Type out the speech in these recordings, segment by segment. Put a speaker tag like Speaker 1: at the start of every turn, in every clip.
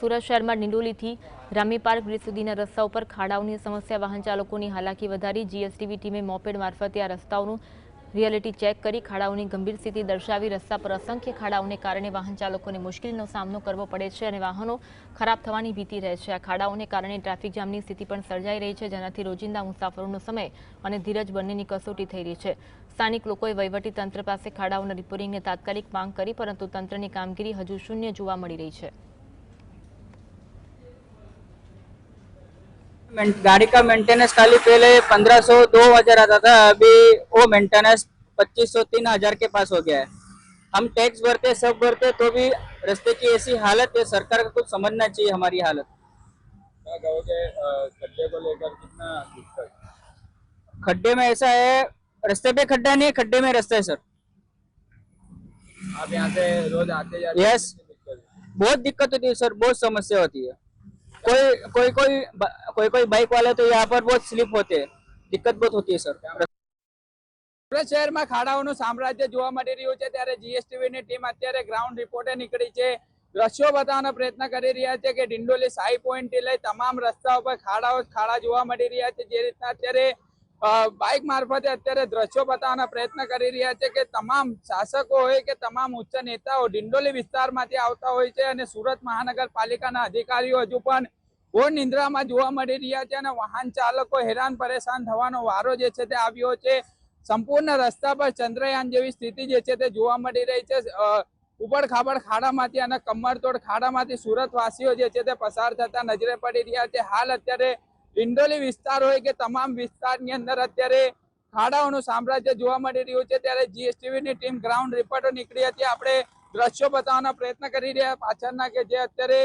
Speaker 1: સુરત શહેરમાં ડિંડોલીથી Rami park bridge સુધીના રસ્તા ઉપર ખાડાઓની સમસ્યા વાહન ચાલકોની હાલાકી વધારી જીએસટીવી ટીમે મોપેડ મારફતે આ રસ્તાઓનું રિયાલિટી ચેક કરી ખાડાઓની ગંભીર સ્થિતિ દર્શાવી રસ્તા પર અસંખ્ય ખાડાઓને કારણે વાહન ચાલકોને મુશ્કેલીનો સામનો કરવો પડે છે અને વાહનો ખરાબ થવાની ભીતિ રહે છે। આ ખાડાઓને કારણે ટ્રાફિક જામની સ્થિતિ પણ સર્જાઈ રહી છે, જેનાથી રોજિંદા મુસાફરોનો સમય અને ધીરજ બંનેની કસોટી થઈ રહી છે। સ્થાનિક લોકોએ વહીવટી તંત્ર પાસે ખાડાઓના રિપેરિંગની તાત્કાલિક માંગ કરી, પરંતુ તંત્રની કામગીરી હજુ શૂન્ય જોવા મળી રહી છે।
Speaker 2: गाड़ी का मेंटेनेंस खाली पहले 1500 2000 आता था, अभी वो मेंटेनेंस 2500 3000 के पास हो गया है। हम टैक्स भरते सब भरते तो भी रास्ते की ऐसी हालत है, सरकार को कुछ समझना चाहिए हमारी हालत।
Speaker 3: क्या कहोगे खड्डे को लेकर कितना दिक्कत?
Speaker 2: खड्डे में ऐसा है, रास्ते पे खड्डा नहीं है, खड्डे में रास्ता है सर।
Speaker 3: आप यहाँ से रोज आते जाते?
Speaker 2: यस, बहुत दिक्कत होती है सर, बहुत समस्या होती है। कोई बाइक वाले तो यहाँ पर बहुत स्लिप होते हैं, दिक्कत बहुत होती है सर।
Speaker 4: સુરત શહેરમાં ખાડાઓનું સામ્રાજ્ય જોવા મળી રહ્યું છે, ત્યારે જીએસટીવીની ટીમ અત્યારે ગ્રાઉન્ડ રિપોર્ટે નીકળી છે। દ્રશ્યો બતાવવાનો પ્રયત્ન કરી રહ્યા છે કે ડિંડોલી સાઈ પોઈન્ટ થી લઈ તમામ રસ્તાઓ પર ખાડા જોવા મળી રહ્યા છે। જે રીતના અત્યારે બાઇક મારફતે અત્યારે દ્રશ્યો બતાવવાનો પ્રયત્ન કરી રહ્યા છે કે તમામ શાસકો હોય કે તમામ ઉચ્ચ નેતાઓ ડિંડોલી વિસ્તારમાંથી આવતા હોય છે અને સુરત મહાનગરપાલિકાના અધિકારીઓ હજુ પણ ઘોર નિંદ્રામાં જોવા મળી રહ્યા છે અને વાહન ચાલકો હેરાન પરેશાન થવાનો વારો જે છે તે આવ્યો છે। સંપૂર્ણ રસ્તા પર ચંદ્રયાન જેવી સ્થિતિ જે છે તે જોવા મળી રહી છે। ઉબડ ખાબડ ખાડામાંથી અને કમરતોડ ખાડામાંથી સુરત વાસીઓ જે છે તે પસાર થતા નજરે પડી રહ્યા છે। હાલ અત્યારે ડિંડોલી વિસ્તાર હોય કે તમામ વિસ્તારની અંદર અત્યારે ખાડાઓનું સામ્રાજ્ય જોવા મળી રહ્યું છે, ત્યારે જીએસટીવીની ટીમ ગ્રાઉન્ડ રિપોર્ટર નીકળી હતી। આપણે દ્રશ્યો બતાવવાનો પ્રયત્ન કરી રહ્યા પાછળના કે જે અત્યારે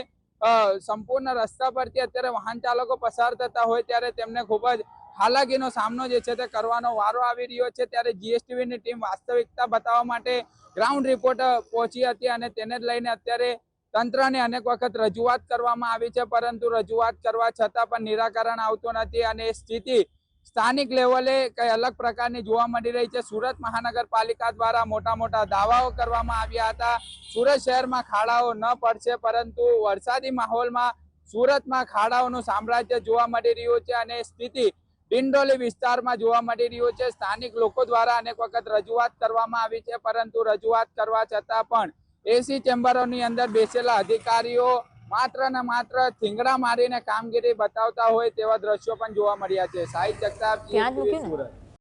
Speaker 4: સંપૂર્ણ રસ્તા પરથી અત્યારે વાહન ચાલકો પસાર થતા હોય ત્યારે તેમને ખૂબ જ હાલાકીનો સામનો જે છે તે કરવાનો વારો આવી રહ્યો છે। ત્યારે જીએસટીવીની ટીમ વાસ્તવિકતા બતાવવા માટે ગ્રાઉન્ડ રિપોર્ટ પહોંચી હતી અને તેને જ લઈને અત્યારે તંત્રને અનેક વખત રજૂઆત કરવામાં આવી છે, પરંતુ રજૂઆત કરવા છતાં પણ નિરાકરણ આવતું નથી અને એ સ્થિતિ સ્થાનિક લેવલે કઈ અલગ પ્રકારની જોવા મળી રહી છે। સુરત મહાનગરપાલિકા દ્વારા મોટા મોટા દાવાઓ કરવામાં આવ્યા હતા, સુરત શહેરમાં ખાડાઓ ન પડશે, પરંતુ વરસાદી માહોલમાં સુરતમાં ખાડાઓનું સામ્રાજ્ય જોવા મળી રહ્યું છે અને સ્થિતિ ડિંડોલી વિસ્તારમાં જોવા મળી રહ્યું છે। સ્થાનિક લોકો દ્વારા અનેક વખત રજૂઆત કરવામાં આવી છે, પરંતુ રજૂઆત કરવા છતાં પણ એસી ચેમ્બરોની અંદર બેસેલા અધિકારીઓ માત્ર ને માત્ર થીંગડા મારીને કામગીરી બતાવતા હોય તેવા દ્રશ્યો પણ જોવા મળ્યા છે। સાહિત્ય જગતાપ, સુરત।